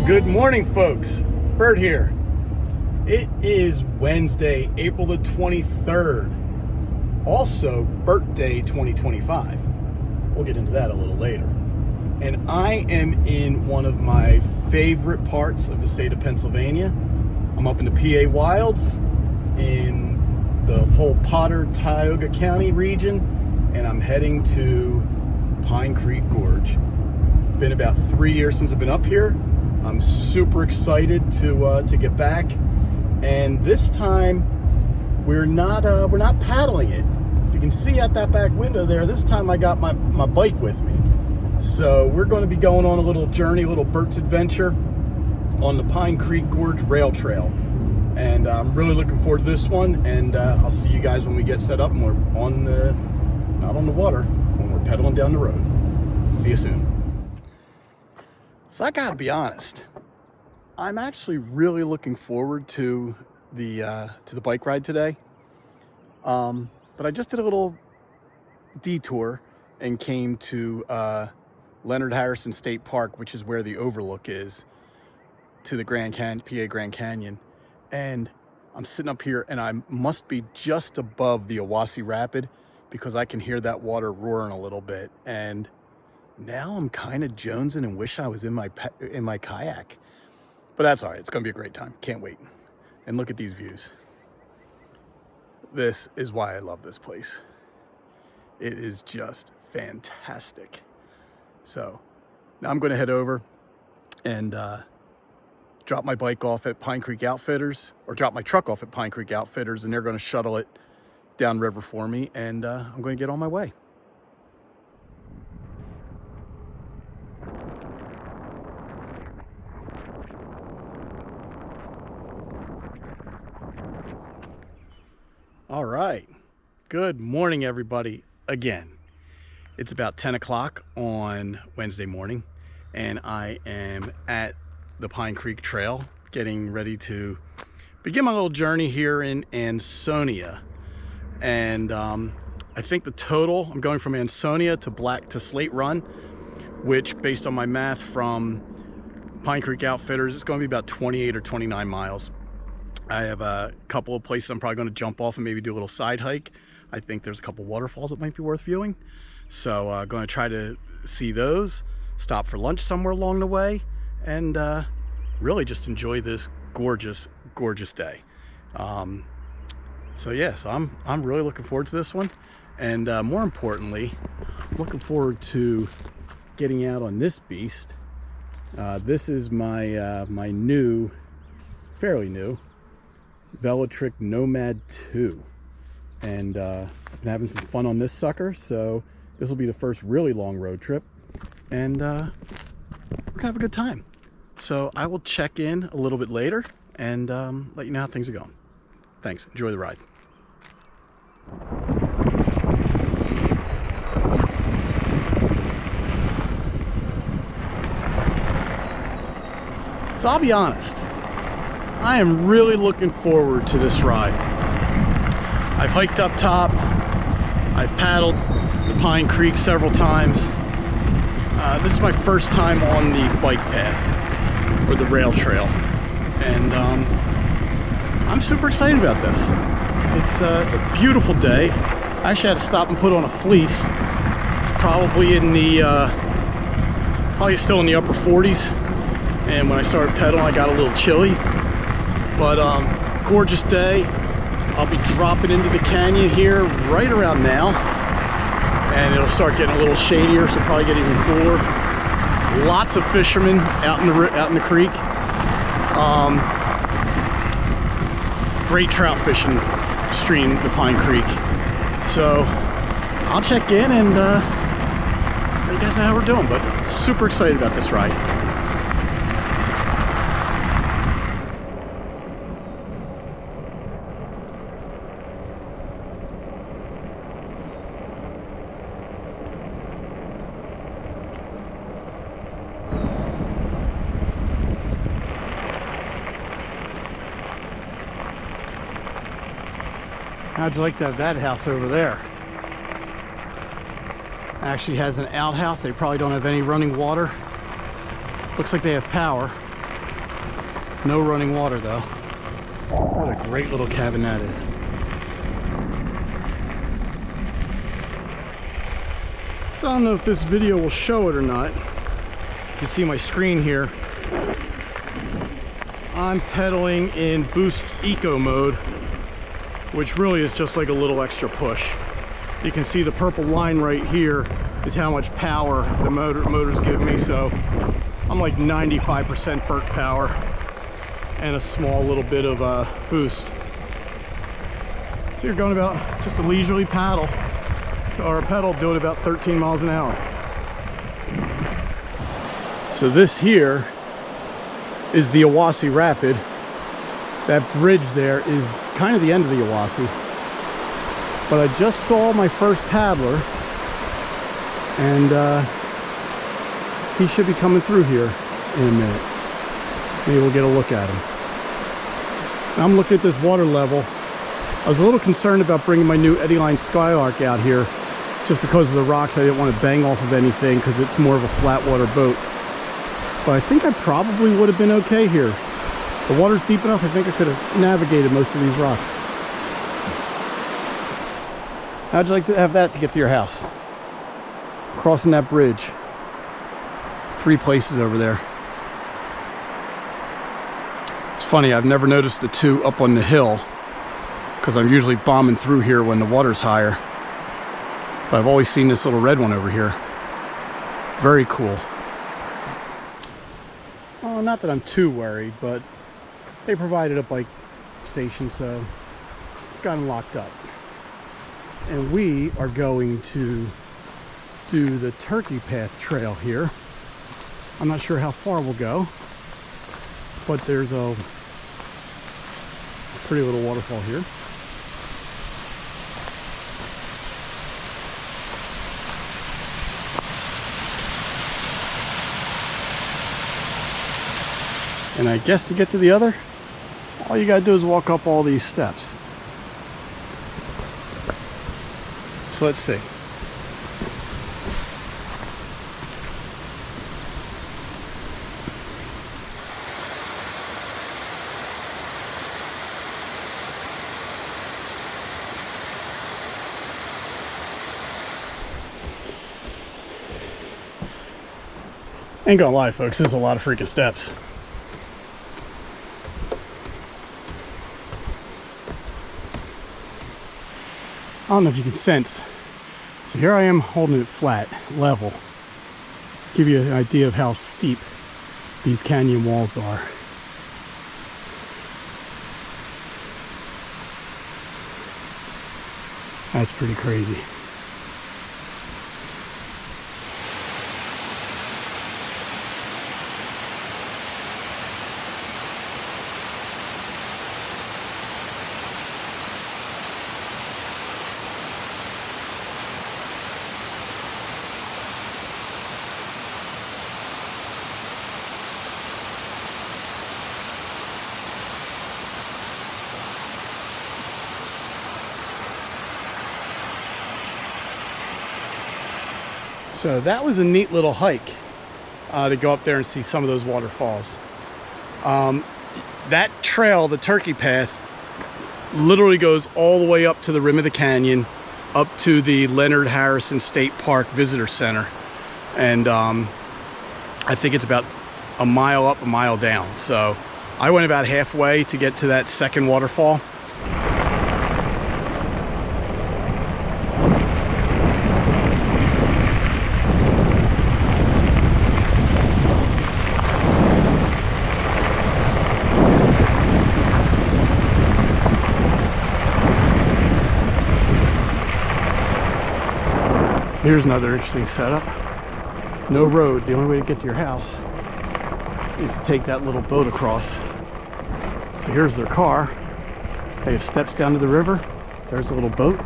Good morning, folks. Bert here. It is Wednesday, April the 23rd. Also, Bert Day 2025. We'll get into that a little later. And I am in one of my favorite parts of the state of Pennsylvania. I'm up in the PA Wilds in the whole Potter, Tioga County region, and I'm heading to Pine Creek Gorge. Been about 3 years since I've been up here. I'm super excited to get back, and this time we're not paddling it. If you can see out that back window there, this time I got my bike with me. So we're going to be going on a little journey, a little Bert's adventure on the Pine Creek Gorge Rail Trail, and I'm really looking forward to this one. And I'll see you guys when we get set up and we're not on the water, when we're pedaling down the road. See you soon. So I gotta be honest, I'm actually really looking forward to the bike ride today. But I just did a little detour and came to Leonard Harrison State Park, which is where the overlook is to the PA Grand Canyon. And I'm sitting up here, and I must be just above the Owasso Rapid because I can hear that water roaring a little bit. And now I'm kind of jonesing and wish I was in my kayak, but that's all right. It's gonna be a great time. Can't wait. And look at these views. This is why I love this place. It is just fantastic. So now I'm gonna head over and drop my bike off at Pine Creek Outfitters, or drop my truck off at Pine Creek Outfitters, and they're gonna shuttle it downriver for me, and I'm gonna get on my way. All right, good morning, everybody. Again, it's about 10 o'clock on Wednesday morning, and I am at the Pine Creek Trail, getting ready to begin my little journey here in Ansonia. And I think the total, I'm going from Ansonia to Slate Run, which, based on my math from Pine Creek Outfitters, it's going to be about 28 or 29 miles. I have a couple of places I'm probably going to jump off and maybe do a little side hike. I think there's a couple waterfalls that might be worth viewing. So I'm going to try to see those, stop for lunch somewhere along the way, and really just enjoy this gorgeous, gorgeous day. So yes, I'm really looking forward to this one. And more importantly, I'm looking forward to getting out on this beast. This is my fairly new Velotric Nomad 2, and I've been having some fun on this sucker, so this will be the first really long road trip, and we're gonna have a good time. So I will check in a little bit later and let you know how things are going. Thanks. Enjoy the ride. So I'll be honest, I am really looking forward to this ride. I've hiked up top, I've paddled the Pine Creek several times. This is my first time on the bike path, or the rail trail, and I'm super excited about this. It's a beautiful day. I actually had to stop and put on a fleece. It's probably still in the upper 40s, and when I started pedaling I got a little chilly. But gorgeous day. I'll be dropping into the canyon here right around now, and it'll start getting a little shadier, so probably get even cooler. Lots of fishermen out in the creek. Great trout fishing stream, the Pine Creek. So I'll check in and let you guys know how we're doing. But super excited about this ride. How'd you like to have that house over there? Actually has an outhouse. They probably don't have any running water. Looks like they have power. No running water though. What a great little cabin that is. So I don't know if this video will show it or not. You can see my screen here. I'm pedaling in Boost Eco mode, which really is just like a little extra push. You can see the purple line right here is how much power the motors give me. So I'm like 95% burnt power and a small little bit of boost. So you're going about just a leisurely paddle, or a pedal doing about 13 miles an hour. So this here is the Iwasi Rapid. That bridge there is kind of the end of the Iwasi. But I just saw my first paddler, and he should be coming through here in a minute. Maybe we'll get a look at him. I'm looking at this water level. I was a little concerned about bringing my new Eddyline Skylark out here just because of the rocks. I didn't want to bang off of anything because it's more of a flat water boat. But I think I probably would have been okay here. The water's deep enough, I think I could have navigated most of these rocks. How'd you like to have that to get to your house? Crossing that bridge. 3 places over there. It's funny, I've never noticed the 2 up on the hill because I'm usually bombing through here when the water's higher. But I've always seen this little red one over here. Very cool. Well, not that I'm too worried, but they provided a bike station, so got them locked up. And we are going to do the Turkey Path Trail here. I'm not sure how far we'll go, but there's a pretty little waterfall here. And I guess to get to the other, all you gotta do is walk up all these steps. So let's see. Ain't gonna lie, folks, this is a lot of freaking steps. I don't know if you can sense. So here I am holding it flat, level. Give you an idea of how steep these canyon walls are. That's pretty crazy. So that was a neat little hike to go up there and see some of those waterfalls. That trail, the Turkey Path, literally goes all the way up to the rim of the canyon, up to the Leonard Harrison State Park Visitor Center. And I think it's about a mile up, a mile down. So I went about halfway to get to that second waterfall. Here's another interesting setup. No road. The only way to get to your house is to take that little boat across. So here's their car. They have steps down to the river. There's a little boat.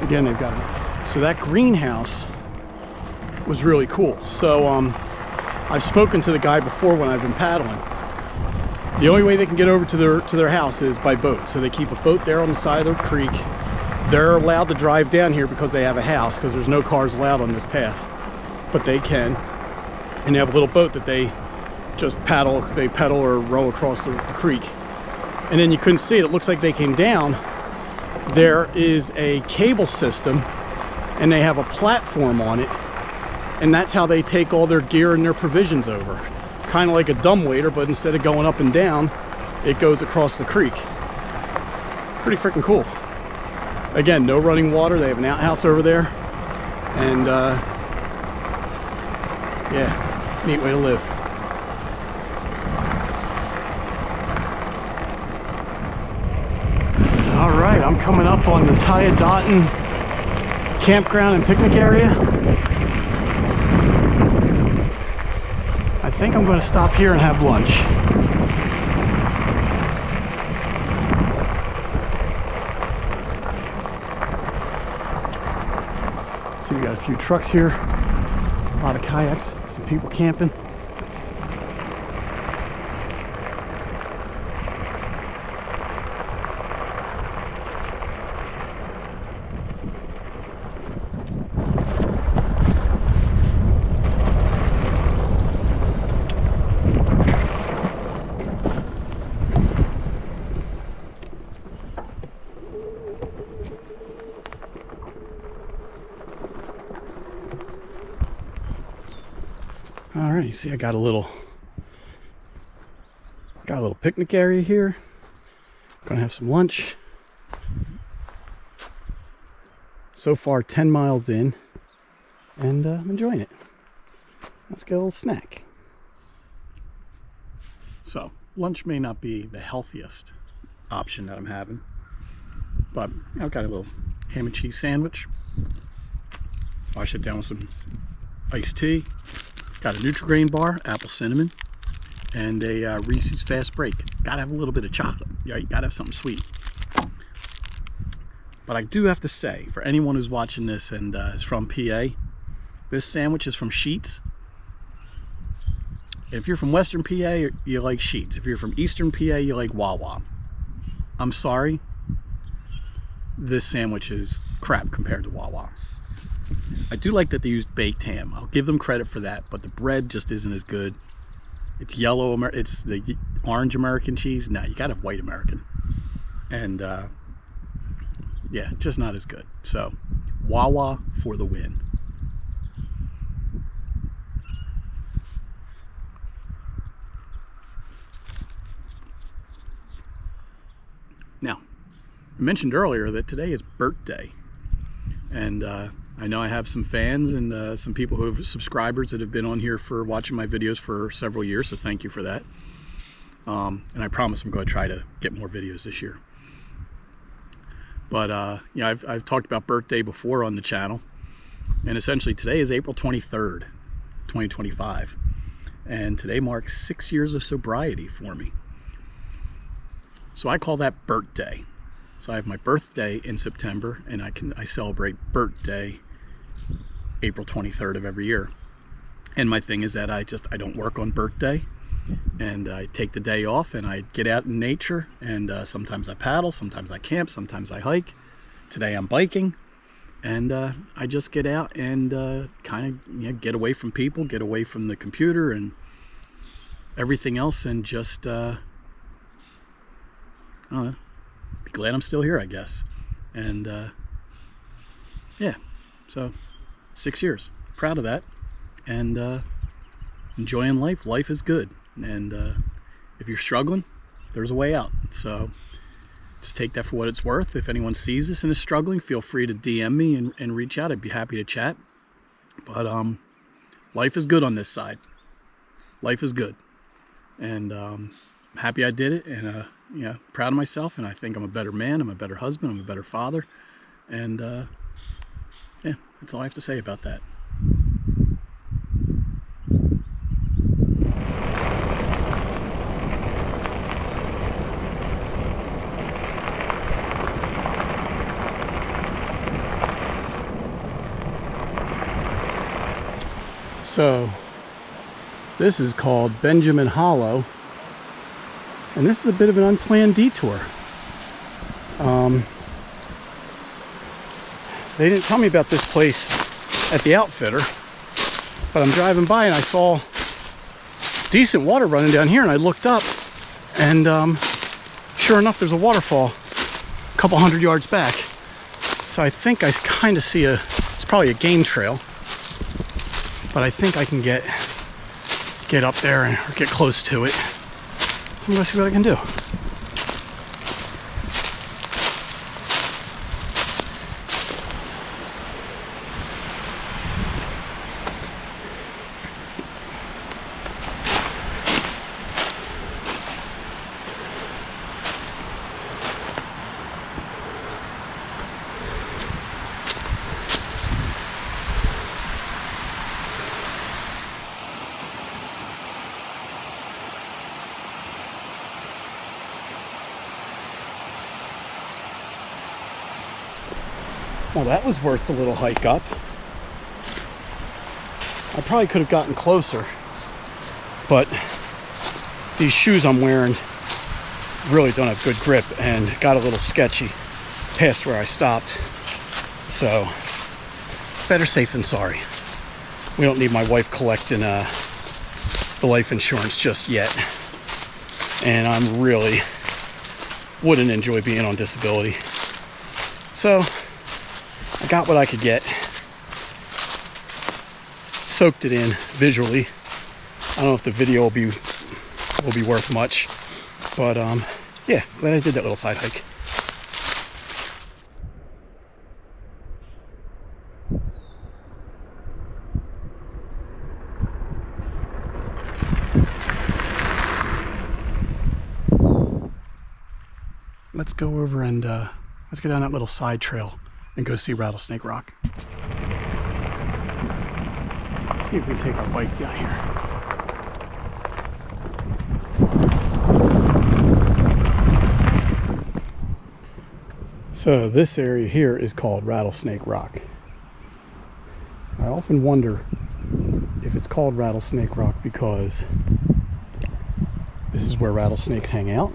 Again, they've got it. So that greenhouse was really cool. So I've spoken to the guy before when I've been paddling. The only way they can get over to their house is by boat. So they keep a boat there on the side of the creek. They're allowed to drive down here because they have a house, because there's no cars allowed on this path, but they can. And they have a little boat that they just they pedal or row across the creek. And then you couldn't see it. It looks like they came down. There is a cable system and they have a platform on it. And that's how they take all their gear and their provisions over. Kind of like a dumbwaiter, but instead of going up and down, it goes across the creek. Pretty freaking cool. Again, no running water. They have an outhouse over there. And yeah, neat way to live. All right, I'm coming up on the Tyadotten campground and picnic area. I think I'm going to stop here and have lunch. See, we got a few trucks here, a lot of kayaks, some people camping. All right, you see I got a little picnic area here. Gonna have some lunch. So far 10 miles in, and I'm enjoying it. Let's get a little snack. So lunch may not be the healthiest option that I'm having, but I've got a little ham and cheese sandwich. Wash it down with some iced tea. Got a Nutri-Grain bar, apple cinnamon, and a Reese's Fast Break. Gotta have a little bit of chocolate. Yeah, you gotta have something sweet. But I do have to say, for anyone who's watching this and is from PA, this sandwich is from Sheetz. If you're from Western PA, you like Sheetz. If you're from Eastern PA, you like Wawa. I'm sorry, this sandwich is crap compared to Wawa. I do like that they used baked ham. I'll give them credit for that, but the bread just isn't as good. It's yellow, it's the orange American cheese. No, you gotta have white American. And yeah, just not as good. So, Wawa for the win. Now, I mentioned earlier that today is Burt Day. And I know I have some fans and some people who have subscribers that have been on here for watching my videos for several years, so thank you for that. And I promise I'm going to try to get more videos this year. But you know, I've talked about Burt Day before on the channel, and essentially today is April 23rd, 2025, and today marks 6 years of sobriety for me. So I call that Burt Day. So I have my birthday in September, and I celebrate Burt Day April 23rd of every year. And my thing is that I don't work on Burt Day, and I take the day off and I get out in nature, and sometimes I paddle, sometimes I camp, sometimes I hike. Today I'm biking, and I just get out and kind of get away from people, get away from the computer and everything else, and just I don't know, be glad I'm still here, I guess. And yeah, so 6 years, proud of that, and enjoying life. Life is good, and if you're struggling, there's a way out. So just take that for what it's worth. If anyone sees this and is struggling, feel free to DM me and reach out. I'd be happy to chat. But life is good on this side. Life is good, and I'm happy I did it, and yeah, proud of myself, and I think I'm a better man, I'm a better husband, I'm a better father, and yeah, that's all I have to say about that. So, this is called Benjamin Hollow. And this is a bit of an unplanned detour. They didn't tell me about this place at the outfitter, but I'm driving by and I saw decent water running down here, and I looked up, and sure enough, there's a waterfall a couple hundred yards back. So I think I kind of see it's probably a game trail, but I think I can get up there or get close to it. So I'm gonna see what I can do. Well, that was worth a little hike up. I probably could have gotten closer, but these shoes I'm wearing really don't have good grip and got a little sketchy past where I stopped. So, better safe than sorry. We don't need my wife collecting the life insurance just yet. And I'm really wouldn't enjoy being on disability. So, I got what I could get. Soaked it in visually. I don't know if the video will be worth much, but yeah, glad I did that little side hike. Let's go over and let's go down that little side trail and go see Rattlesnake Rock. See if we can take our bike down here. So this area here is called Rattlesnake Rock. I often wonder if it's called Rattlesnake Rock because this is where rattlesnakes hang out.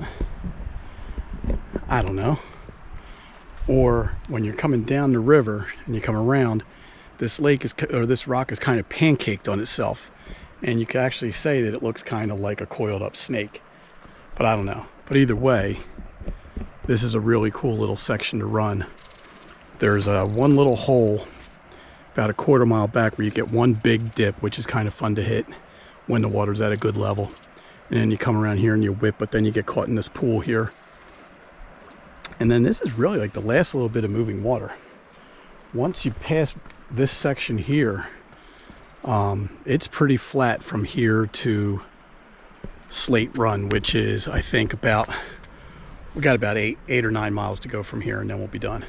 I don't know. Or when you're coming down the river and you come around, this rock is kind of pancaked on itself, and you can actually say that it looks kind of like a coiled up snake, but I don't know. But either way, this is a really cool little section to run. There's one little hole about a quarter mile back where you get one big dip, which is kind of fun to hit when the water's at a good level, and then you come around here and you whip, but then you get caught in this pool here. And then this is really like the last little bit of moving water. Once you pass this section here, it's pretty flat from here to Slate Run, which is, I think, we got about eight or 9 miles to go from here, and then we'll be done.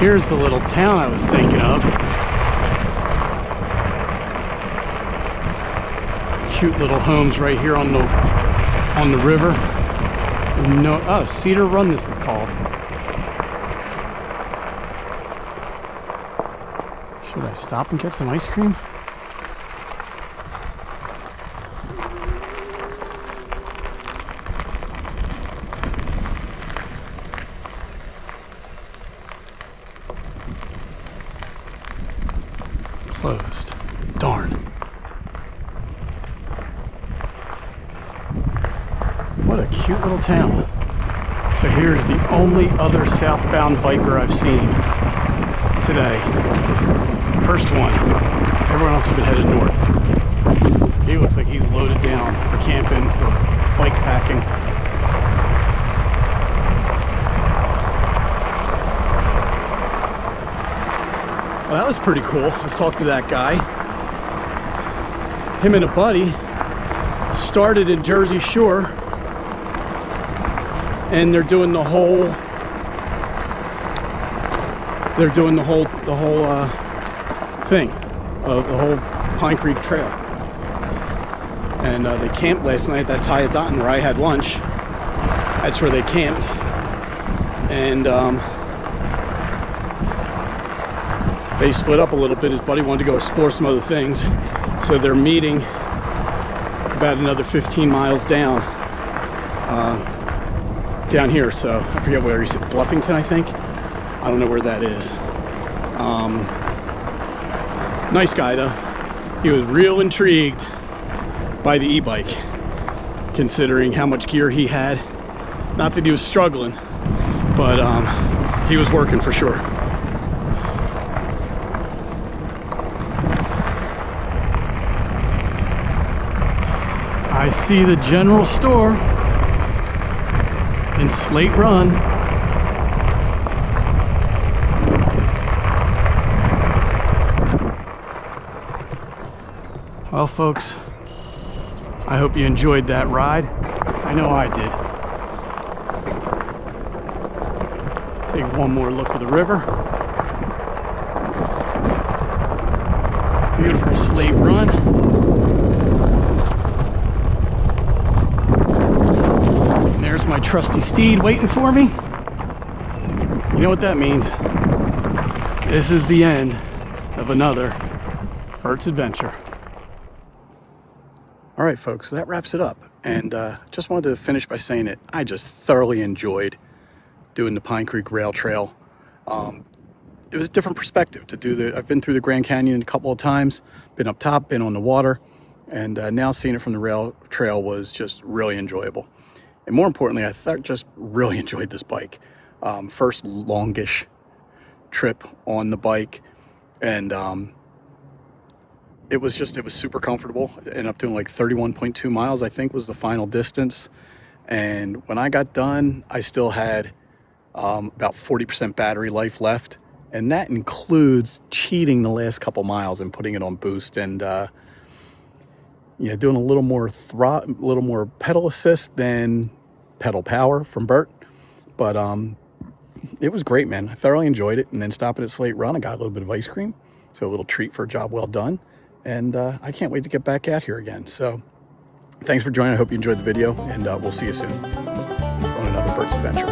Here's the little town I was thinking of. Cute little homes right here on the river. No, oh, Cedar Run this is called. Should I stop and get some ice cream? Closed. Darn. What a cute little town. So here's the only other southbound biker I've seen today. First one. Everyone else has been headed north. He looks like he's loaded down for camping or bike packing. Well, that was pretty cool. Let's talk to that guy. Him and a buddy started in Jersey Shore, and they're doing the whole thing of the whole Pine Creek Trail. And they camped last night at that Tyadotin where I had lunch. That's where they camped. And they split up a little bit. His buddy wanted to go explore some other things. So they're meeting about another 15 miles down here. So I forget where he's at, Bluffington, I think. I don't know where that is. Nice guy though. He was real intrigued by the e-bike, considering how much gear he had. Not that he was struggling, but he was working for sure. I see the general store in Slate Run. Well, folks, I hope you enjoyed that ride. I know I did. Take one more look at the river. Beautiful Slate Run. And there's my trusty steed waiting for me. You know what that means. This is the end of another Bert's adventure. All right, folks, that wraps it up. And just wanted to finish by saying that I just thoroughly enjoyed doing the Pine Creek Rail Trail. It was a different perspective to do I've been through the Grand Canyon a couple of times, been up top, been on the water, and now seeing it from the rail trail was just really enjoyable. And more importantly, I just really enjoyed this bike. First longish trip on the bike, and it was super comfortable. And up to like 31.2 miles, I think, was the final distance. And when I got done, I still had about 40% battery life left. And that includes cheating the last couple miles and putting it on boost and doing a little more pedal assist than pedal power from Bert. But it was great, man. I thoroughly enjoyed it. And then stopping at Slate Run, I got a little bit of ice cream. So a little treat for a job well done. And I can't wait to get back out here again. So thanks for joining. I hope you enjoyed the video, and we'll see you soon on another Bert's adventure.